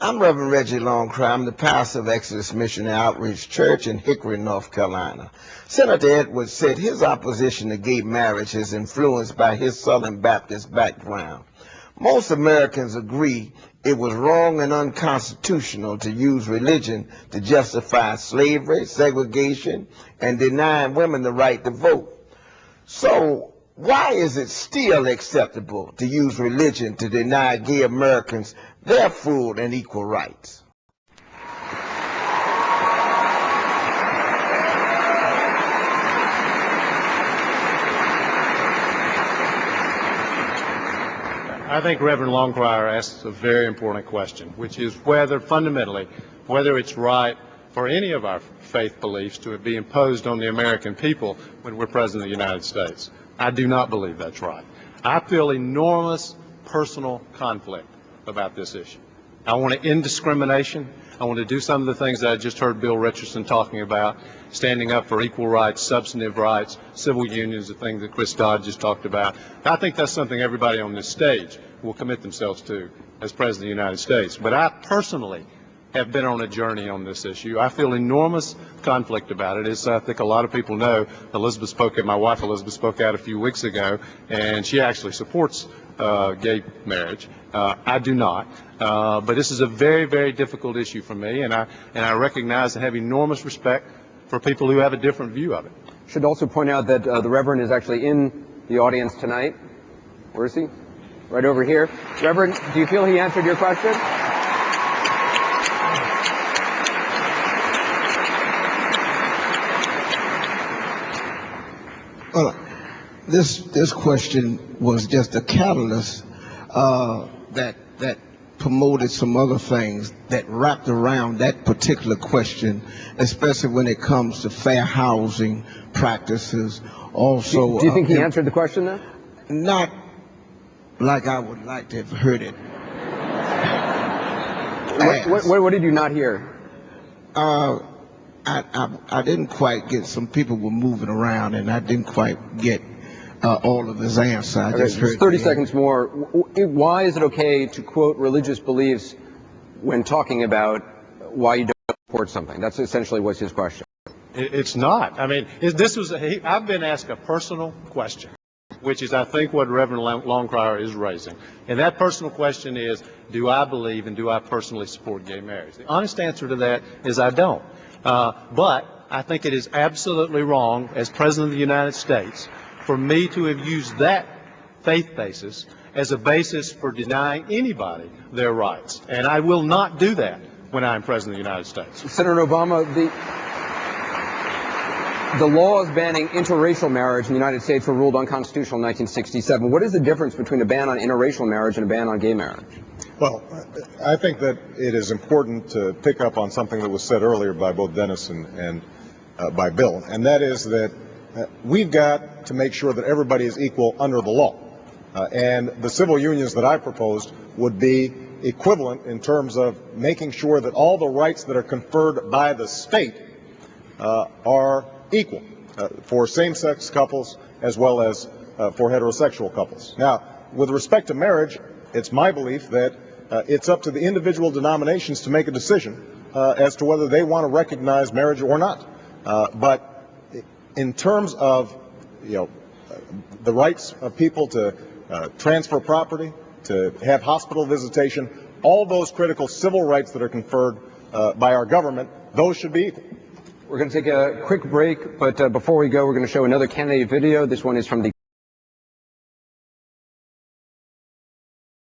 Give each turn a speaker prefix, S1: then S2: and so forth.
S1: I'm Reverend Reggie Longcry. I'm the pastor of Exodus Missionary Outreach Church in Hickory, North Carolina. Senator Edwards said his opposition to gay marriage is influenced by his Southern Baptist background. Most Americans agree it was wrong and unconstitutional to use religion to justify slavery, segregation, and denying women the right to vote. So why is it still acceptable to use religion to deny gay Americans their full and equal rights?
S2: I think Reverend Longcrier asks a very important question, which is fundamentally, whether it's right for any of our faith beliefs to be imposed on the American people when we're President of the United States. I do not believe that's right. I feel enormous personal conflict about this issue. I want to end discrimination. I want to do some of the things that I just heard Bill Richardson talking about, standing up for equal rights, substantive rights, civil unions, the things that Chris Dodd just talked about. I think that's something everybody on this stage will commit themselves to as President of the United States. But I personally have been on a journey on this issue. I feel enormous conflict about it. As I think a lot of people know, my wife Elizabeth spoke out a few weeks ago, and she actually supports gay marriage. I do not. But this is a very, very difficult issue for me, and I recognize and have enormous respect for people who have a different view of it.
S3: Should also point out that the Reverend is actually in the audience tonight. Where is he? Right over here. Reverend, do you feel he answered your question?
S1: Well, this question was just a catalyst that promoted some other things that wrapped around that particular question, especially when it comes to fair housing practices. Also,
S3: do you think he answered the question then?
S1: Not like I would like to have heard it.
S3: What did you not hear?
S1: I didn't quite get. Some people were moving around, and I didn't quite get all of his answer. I just heard
S3: 30 seconds more. Why is it okay to quote religious beliefs when talking about why you don't support something? That's essentially what's his question.
S2: It's not. I mean, I've been asked a personal question, which is, I think, what Reverend Longcrier is raising. And that personal question is, do I believe and do I personally support gay marriage? The honest answer to that is I don't. But I think it is absolutely wrong, as President of the United States, for me to have used that faith basis as a basis for denying anybody their rights. And I will not do that when I'm President of the United States.
S3: Senator Obama, the laws banning interracial marriage in the United States were ruled unconstitutional in 1967. What is the difference between a ban on interracial marriage and a ban on gay marriage?
S4: Well, I think that it is important to pick up on something that was said earlier by both Dennis and by Bill, and that is that we've got to make sure that everybody is equal under the law. And the civil unions that I proposed would be equivalent in terms of making sure that all the rights that are conferred by the state are equal for same-sex couples as well as for heterosexual couples. Now, with respect to marriage, it's my belief that it's up to the individual denominations to make a decision as to whether they want to recognize marriage or not. But in terms of, the rights of people to transfer property, to have hospital visitation, all those critical civil rights that are conferred by our government, those should be equal.
S3: We're going to take a quick break, but before we go, we're going to show another candidate video. This one is from the